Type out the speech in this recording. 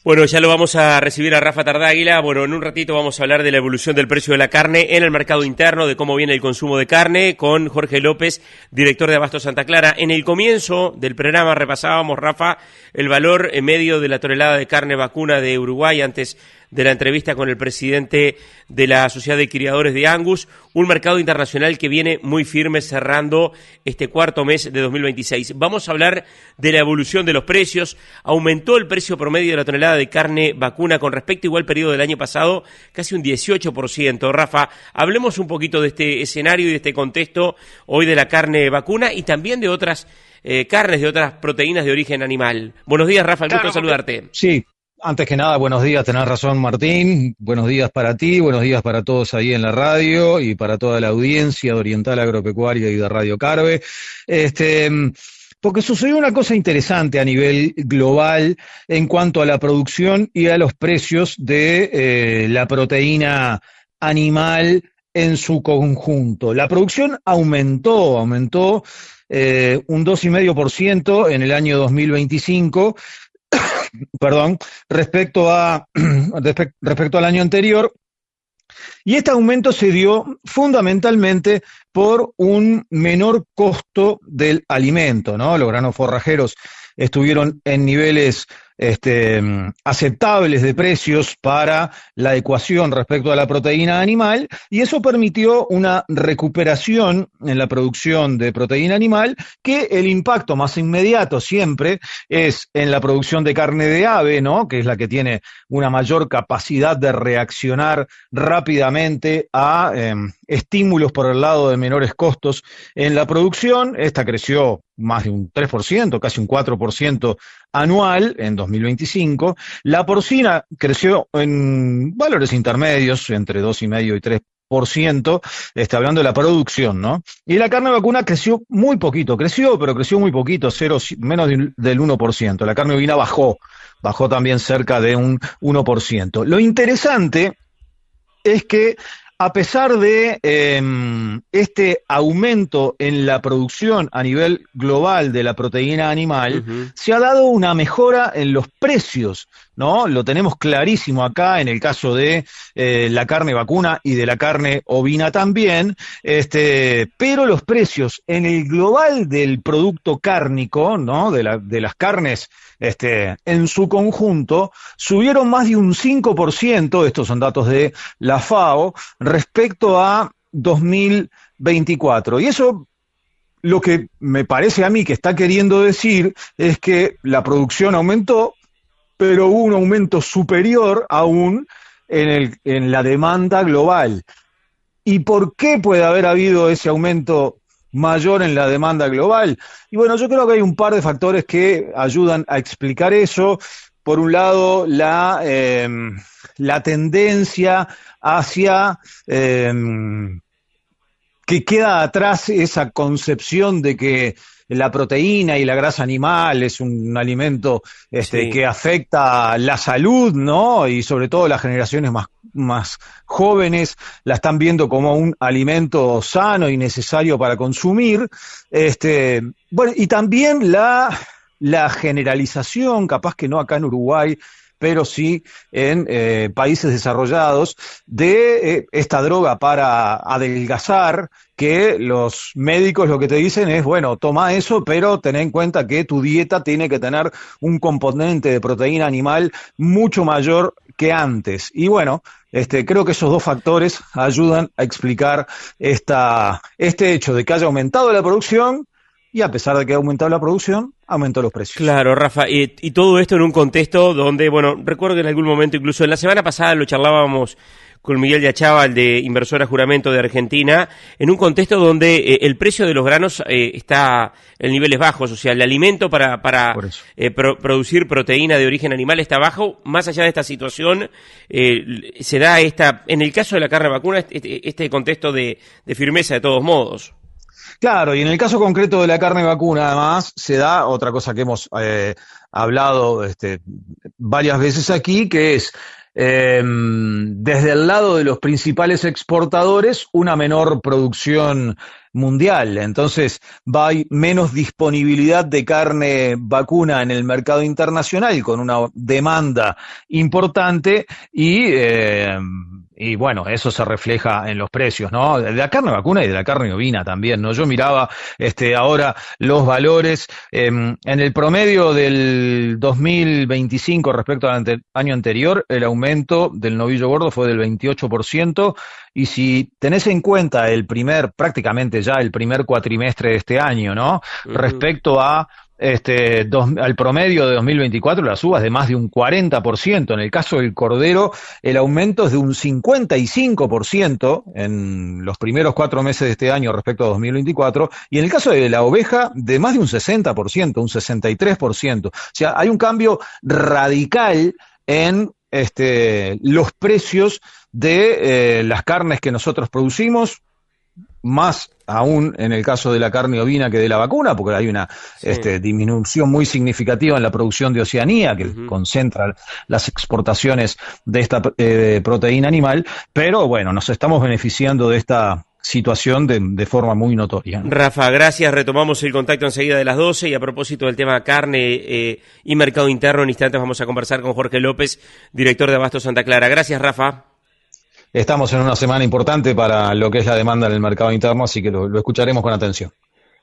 Bueno, ya lo vamos a recibir a Rafa Tardáguila. Bueno, en un ratito vamos a hablar de la evolución del precio de la carne en el mercado interno, de cómo viene el consumo de carne, con Jorge López, director de Abasto Santa Clara. En el comienzo del programa repasábamos, Rafa, el valor medio de la tonelada de carne vacuna de Uruguay antes de la entrevista con el presidente de la Sociedad de Criadores de Angus, un mercado internacional que viene muy firme cerrando este cuarto mes de 2026. Vamos a hablar de la evolución de los precios. Aumentó el precio promedio de la tonelada de carne vacuna con respecto igual periodo del año pasado, casi un 18%. Rafa, hablemos un poquito de este escenario y de este contexto hoy de la carne vacuna y también de otras carnes, de otras proteínas de origen animal. Buenos días, Rafa, el gusto de saludarte. Sí. Antes que nada, buenos días, tenés razón, Martín. Buenos días para ti, buenos días para todos ahí en la radio y para toda la audiencia de Oriental Agropecuaria y de Radio Carve. Porque sucedió una cosa interesante a nivel global en cuanto a la producción y a los precios de la proteína animal en su conjunto. La producción aumentó un 2,5% en el año 2025. Perdón, respecto al año anterior, y este aumento se dio fundamentalmente por un menor costo del alimento, ¿no? Los granos forrajeros estuvieron en niveles aceptables de precios para la ecuación respecto a la proteína animal, y eso permitió una recuperación en la producción de proteína animal, que el impacto más inmediato siempre es en la producción de carne de ave, ¿no? Que es la que tiene una mayor capacidad de reaccionar rápidamente a estímulos por el lado de menores costos en la producción. Esta creció más de un 3%, casi un 4% anual en 2025. La porcina creció en valores intermedios, entre 2,5% y 3%, hablando de la producción, ¿no? Y la carne vacuna creció muy poquito, pero creció muy poquito, menos del 1%. La carne ovina bajó también cerca de un 1%. Lo interesante es que a pesar de este aumento en la producción a nivel global de la proteína animal, se ha dado una mejora en los precios, ¿no? Lo tenemos clarísimo acá en el caso de la carne vacuna y de la carne ovina también, pero los precios en el global del producto cárnico, ¿no? De las carnes en su conjunto, subieron más de un 5%, estos son datos de la FAO, respecto a 2024. Y eso, lo que me parece a mí que está queriendo decir es que la producción aumentó, pero hubo un aumento superior aún en la demanda global. ¿Y por qué puede haber habido ese aumento mayor en la demanda global? Y bueno, yo creo que hay un par de factores que ayudan a explicar eso. Por un lado, la tendencia hacia que queda atrás esa concepción de que la proteína y la grasa animal es un alimento Sí. que afecta la salud, ¿no? Y sobre todo las generaciones más jóvenes la están viendo como un alimento sano y necesario para consumir. Bueno, y también la generalización, capaz que no acá en Uruguay, pero sí en países desarrollados, de esta droga para adelgazar, que los médicos lo que te dicen es, bueno, toma eso, pero ten en cuenta que tu dieta tiene que tener un componente de proteína animal mucho mayor que antes. Y bueno, creo que esos dos factores ayudan a explicar este hecho de que haya aumentado la producción, y a pesar de que ha aumentado la producción, aumentó los precios. Claro, Rafa, y todo esto en un contexto donde, bueno, recuerdo que en algún momento, incluso en la semana pasada lo charlábamos con Miguel de Achával, de Inversora Juramento de Argentina, en un contexto donde el precio de los granos está en niveles bajos, o sea, el alimento para producir proteína de origen animal está bajo. Más allá de esta situación, se da en el caso de la carne vacuna, este contexto de firmeza de todos modos. Claro, y en el caso concreto de la carne vacuna, además, se da otra cosa que hemos hablado varias veces aquí, que es desde el lado de los principales exportadores, una menor producción mundial. Entonces va a haber menos disponibilidad de carne vacuna en el mercado internacional con una demanda importante y bueno, eso se refleja en los precios, ¿no? De la carne vacuna y de la carne ovina también, ¿no? Yo miraba ahora los valores en el promedio del 2025 respecto al año anterior, el aumento del novillo gordo fue del 28%, y si tenés en cuenta prácticamente ya el primer cuatrimestre de este año, ¿no? Respecto a al promedio de 2024, las uvas de más de un 40%. En el caso del cordero, el aumento es de un 55% en los primeros 4 meses de este año respecto a 2024, y en el caso de la oveja, de más de un 60%, un 63%. O sea, hay un cambio radical en los precios de las carnes que nosotros producimos, más aún en el caso de la carne ovina que de la vacuna, porque hay una disminución muy significativa en la producción de Oceanía, que concentra las exportaciones de esta proteína animal, pero bueno, nos estamos beneficiando de esta situación de forma muy notoria, ¿no? Rafa, gracias, retomamos el contacto enseguida de las 12, y a propósito del tema carne y mercado interno, en instantes vamos a conversar con Jorge López, director de Abastos Santa Clara. Gracias, Rafa. Estamos en una semana importante para lo que es la demanda en el mercado interno, así que lo escucharemos con atención.